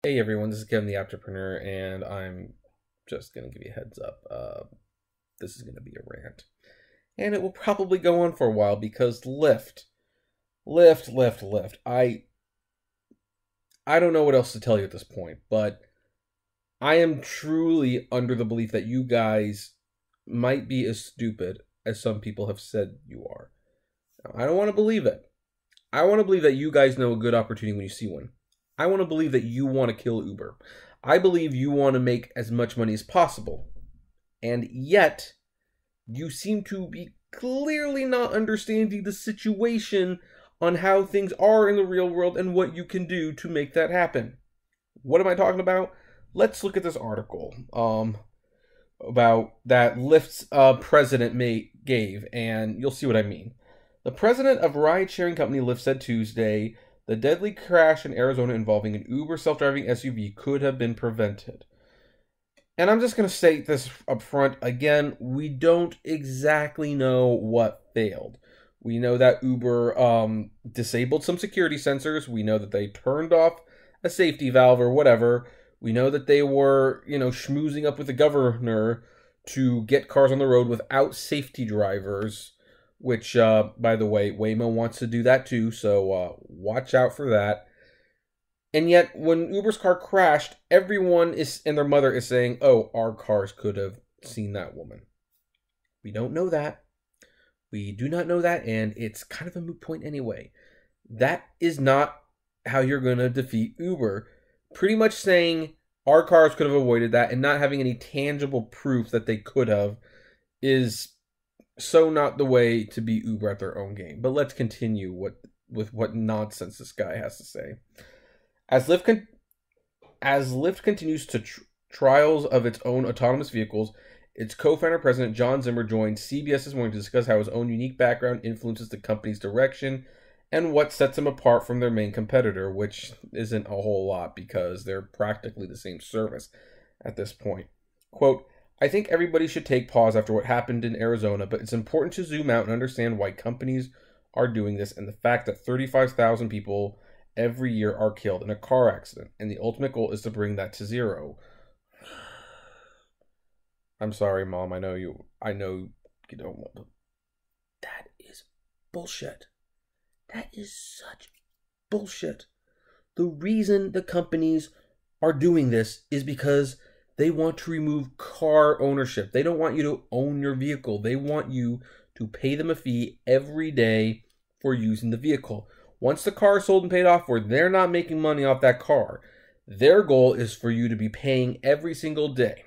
Hey everyone, this is Kevin the Entrepreneur, and I'm just going to give you a heads up. This is going to be a rant. And it will probably go on for a while because Lyft. I don't know what else to tell you at this point, but I am truly under the belief that you guys might be as stupid as some people have said you are. Now, I don't want to believe it. I want to believe that you guys know a good opportunity when you see one. I want to believe that you want to kill Uber. I believe you want to make as much money as possible. And yet, you seem to be clearly not understanding the situation on how things are in the real world and what you can do to make that happen. What am I talking about? Let's look at this article about that Lyft's president gave, and you'll see what I mean. The president of ride-sharing company Lyft said Tuesday the deadly crash in Arizona involving an Uber self-driving SUV could have been prevented. And I'm just going to state this up front again, we don't exactly know what failed. We know that Uber disabled some security sensors. We know that they turned off a safety valve or whatever. We know that they were, schmoozing up with the governor to get cars on the road without safety drivers. Which, by the way, Waymo wants to do that too, so watch out for that. And yet, when Uber's car crashed, everyone and their mother is saying, oh, our cars could have seen that woman. We don't know that. We do not know that, and it's kind of a moot point anyway. That is not how you're going to defeat Uber. Pretty much saying our cars could have avoided that and not having any tangible proof that they could have is so not the way to beat Uber at their own game. But let's continue with what nonsense this guy has to say. As Lyft continues to trials of its own autonomous vehicles, its co-founder president John Zimmer joined CBS this morning to discuss how his own unique background influences the company's direction and what sets him apart from their main competitor, which isn't a whole lot because they're practically the same service at this point. Quote, I think everybody should take pause after what happened in Arizona, but it's important to zoom out and understand why companies are doing this and the fact that 35,000 people every year are killed in a car accident, and the ultimate goal is to bring that to zero. I'm sorry, Mom. I know you don't want to. That is bullshit. That is such bullshit. The reason the companies are doing this is because they want to remove car ownership. They don't want you to own your vehicle. They want you to pay them a fee every day for using the vehicle. Once the car is sold and paid off for, they're not making money off that car. Their goal is for you to be paying every single day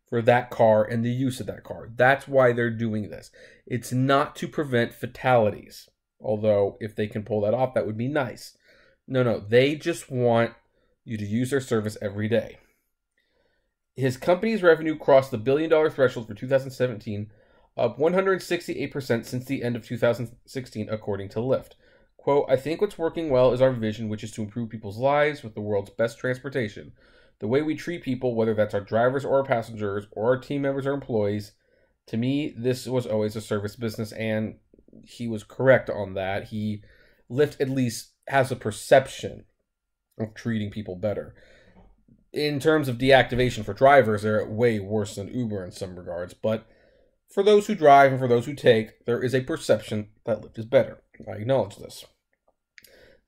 for that car and the use of that car. That's why they're doing this. It's not to prevent fatalities. Although, if they can pull that off, that would be nice. No, they just want you to use their service every day. His company's revenue crossed the billion-dollar threshold for 2017, up 168% since the end of 2016, according to Lyft. Quote, I think what's working well is our vision, which is to improve people's lives with the world's best transportation. The way we treat people, whether that's our drivers or our passengers or our team members or employees, to me, this was always a service business, and he was correct on that. Lyft at least has a perception of treating people better. In terms of deactivation for drivers, they're way worse than Uber in some regards. But for those who drive and for those who take, there is a perception that Lyft is better. I acknowledge this.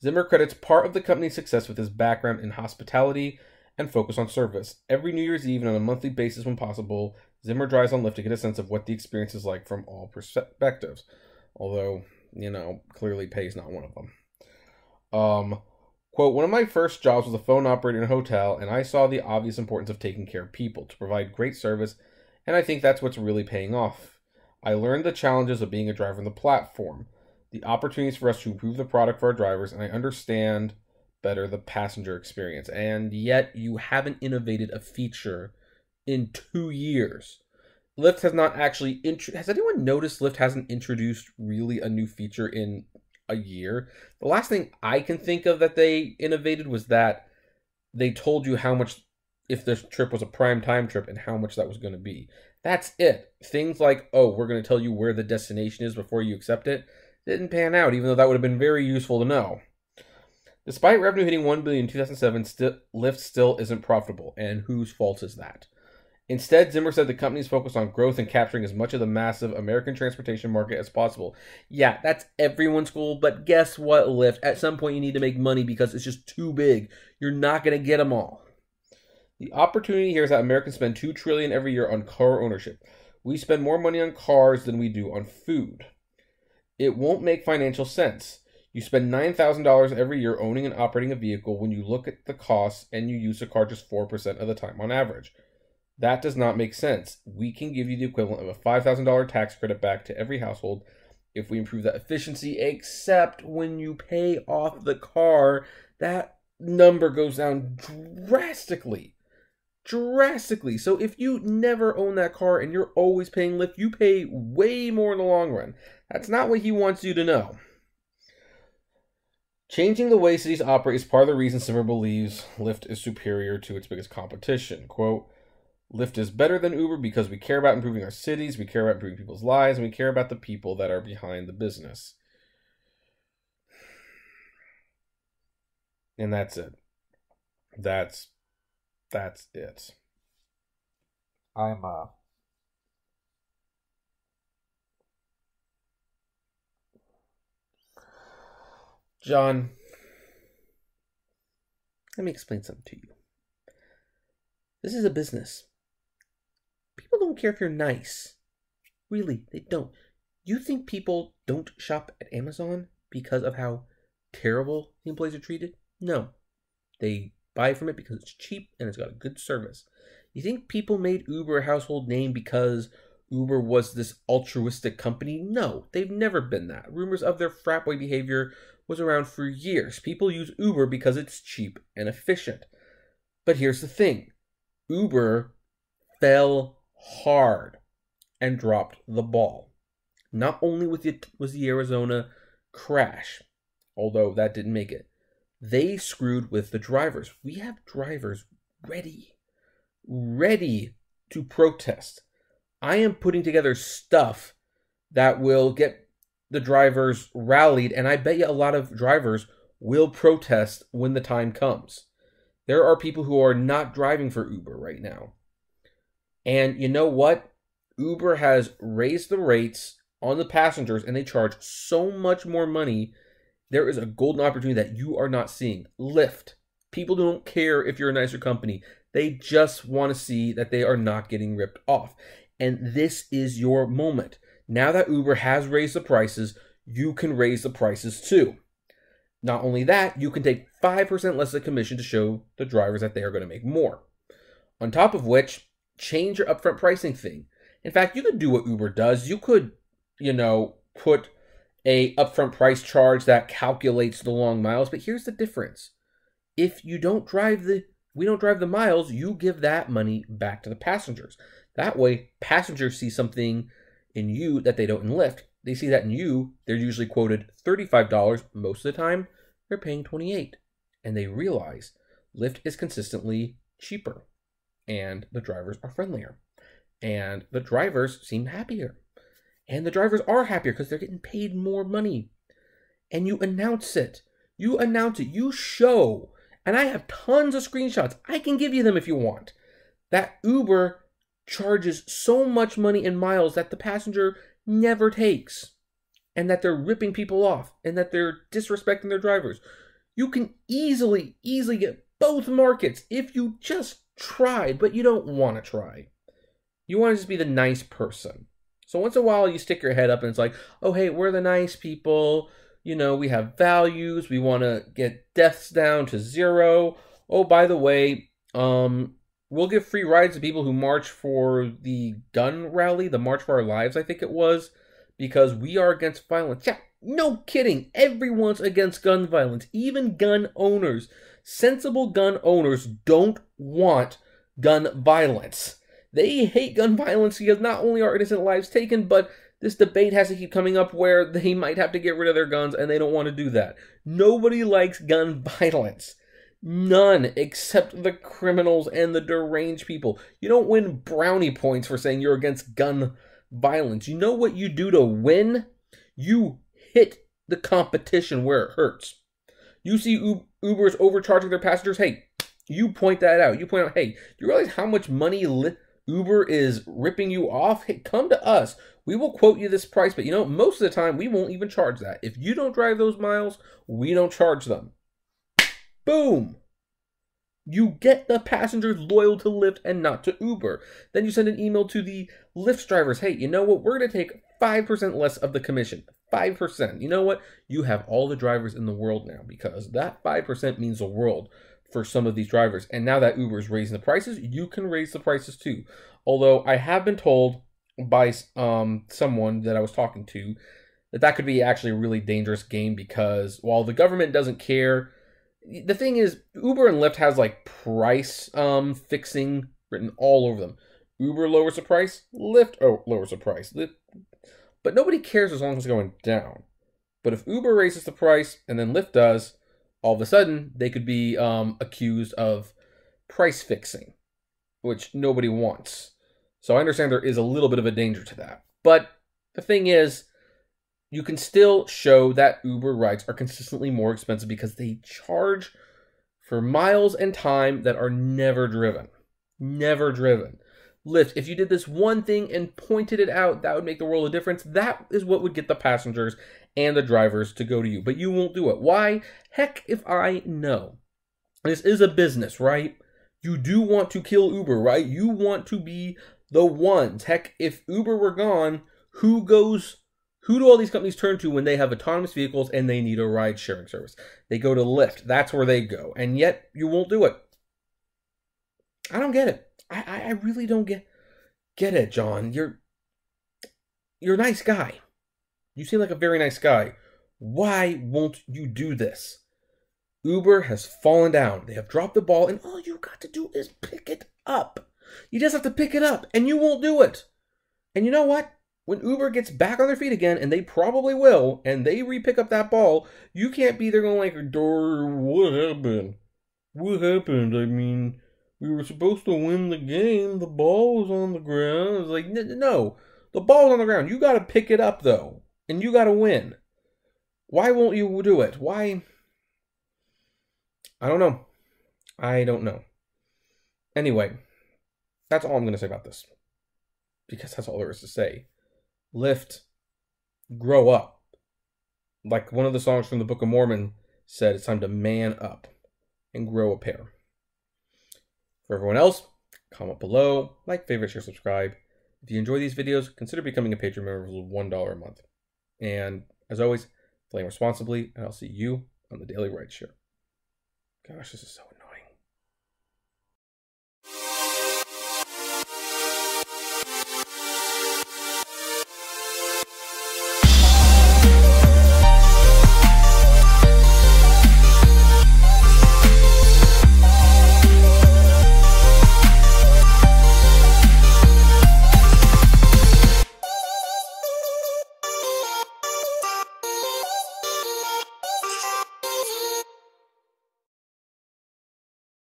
Zimmer credits part of the company's success with his background in hospitality and focus on service. Every New Year's Eve and on a monthly basis when possible, Zimmer drives on Lyft to get a sense of what the experience is like from all perspectives. Although, clearly pay is not one of them. Quote, one of my first jobs was a phone operator in a hotel, and I saw the obvious importance of taking care of people, to provide great service, and I think that's what's really paying off. I learned the challenges of being a driver on the platform, the opportunities for us to improve the product for our drivers, and I understand better the passenger experience. And yet, you haven't innovated a feature in 2 years. Lyft has not actually... Has anyone noticed Lyft hasn't introduced really a new feature in a year? The last thing I can think of that they innovated was that they told you how much, if this trip was a prime time trip, and how much that was going to be. That's it. Things like, oh, we're going to tell you where the destination is before you accept it, didn't pan out, even though that would have been very useful to know. Despite revenue hitting $1 billion in 2007, Lyft still isn't profitable. And whose fault is that? Instead, Zimmer said the company is focused on growth and capturing as much of the massive American transportation market as possible. Yeah, that's everyone's goal, but guess what, Lyft? At some point, you need to make money because it's just too big. You're not going to get them all. The opportunity here is that Americans spend $2 trillion every year on car ownership. We spend more money on cars than we do on food. It won't make financial sense. You spend $9,000 every year owning and operating a vehicle when you look at the costs and you use the car just 4% of the time on average. That does not make sense. We can give you the equivalent of a $5,000 tax credit back to every household if we improve that efficiency, except when you pay off the car, that number goes down drastically. Drastically. So if you never own that car and you're always paying Lyft, you pay way more in the long run. That's not what he wants you to know. Changing the way cities operate is part of the reason Zimmer believes Lyft is superior to its biggest competition. Quote, Lyft is better than Uber because we care about improving our cities, we care about improving people's lives, and we care about the people that are behind the business. And that's it. That's it. John, let me explain something to you. This is a business. People don't care if you're nice. Really, they don't. You think people don't shop at Amazon because of how terrible the employees are treated? No. They buy from it because it's cheap and it's got a good service. You think people made Uber a household name because Uber was this altruistic company? No, they've never been that. Rumors of their frat boy behavior was around for years. People use Uber because it's cheap and efficient. But here's the thing. Uber fell hard and dropped the ball. Not only was the Arizona crash, although that didn't make it, they screwed with the drivers. We have drivers ready to protest. I am putting together stuff that will get the drivers rallied, and I bet you a lot of drivers will protest when the time comes. There are people who are not driving for Uber right now. And you know what? Uber has raised the rates on the passengers and they charge so much more money. There is a golden opportunity that you are not seeing. Lyft. People don't care if you're a nicer company. They just want to see that they are not getting ripped off. And this is your moment. Now that Uber has raised the prices, you can raise the prices too. Not only that, you can take 5% less of commission to show the drivers that they are going to make more. On top of which, change your upfront pricing thing. In fact, you could do what Uber does. You could, put a upfront price charge that calculates the long miles. But here's the difference. If we don't drive the miles, you give that money back to the passengers. That way, passengers see something in you that they don't in Lyft. They see that in you, they're usually quoted $35. Most of the time, they're paying $28. And they realize Lyft is consistently cheaper. And the drivers are friendlier. And the drivers seem happier. And the drivers are happier because they're getting paid more money. And you announce it. You show. And I have tons of screenshots. I can give you them if you want. That Uber charges so much money in miles that the passenger never takes. And that they're ripping people off. And that they're disrespecting their drivers. You can easily get both markets if you just tried, but you don't want to try. You want to just be the nice person. So once in a while you stick your head up and it's like, oh hey, we're the nice people. We have values. We want to get deaths down to 0. Oh, by the way, we'll give free rides to people who march for the gun rally, the March for Our Lives, I think it was, because we are against violence. Yeah, no kidding. Everyone's against gun violence, even gun owners. Sensible gun owners don't want gun violence. They hate gun violence because not only are innocent lives taken, but this debate has to keep coming up where they might have to get rid of their guns, and they don't want to do that. Nobody likes gun violence. None, except the criminals and the deranged people. You don't win brownie points for saying you're against gun violence. You know what you do to win? You hit the competition where it hurts. You see Uber is overcharging their passengers. Hey, you point that out. You point out, hey, do you realize how much money Uber is ripping you off? Hey, come to us. We will quote you this price, but you know, most of the time, we won't even charge that. If you don't drive those miles, we don't charge them. Boom. You get the passengers loyal to Lyft and not to Uber. Then you send an email to the Lyft drivers. Hey, you know what? We're going to take 5% less of the commission. 5%. You know what? You have all the drivers in the world now because that 5% means the world for some of these drivers. And now that Uber is raising the prices, you can raise the prices too. Although I have been told by someone that I was talking to that could be actually a really dangerous game because while the government doesn't care, the thing is, Uber and Lyft has like price fixing written all over them. Uber lowers the price, Lyft lowers the price. But nobody cares as long as it's going down. But if Uber raises the price and then Lyft does, all of a sudden they could be accused of price fixing, which nobody wants. So I understand there is a little bit of a danger to that. But the thing is, you can still show that Uber rides are consistently more expensive because they charge for miles and time that are never driven. Never driven. Lyft, if you did this one thing and pointed it out, that would make the world a difference. That is what would get the passengers and the drivers to go to you. But you won't do it. Why? Heck if I know. This is a business, right? You do want to kill Uber, right? You want to be the ones. Heck, if Uber were gone, who do all these companies turn to when they have autonomous vehicles and they need a ride-sharing service? They go to Lyft. That's where they go. And yet, you won't do it. I don't get it. I really don't get it, John. You're a nice guy. You seem like a very nice guy. Why won't you do this? Uber has fallen down. They have dropped the ball, and all you got to do is pick it up. You just have to pick it up, and you won't do it. And you know what? When Uber gets back on their feet again, and they probably will, and they re-pick up that ball, you can't be there going like, what happened? What happened? I mean, we were supposed to win the game. The ball was on the ground. It's like, no, the ball's on the ground. You got to pick it up, though, and you got to win. Why won't you do it? Why? I don't know. I don't know. Anyway, that's all I'm going to say about this. Because that's all there is to say. Lyft, grow up. Like one of the songs from the Book of Mormon said, it's time to man up and grow a pair. For everyone else, comment below, like, favorite, share, subscribe. If you enjoy these videos, consider becoming a Patreon member for $1 a month. And as always, play responsibly, and I'll see you on the Daily Rideshare. Gosh, this is so annoying.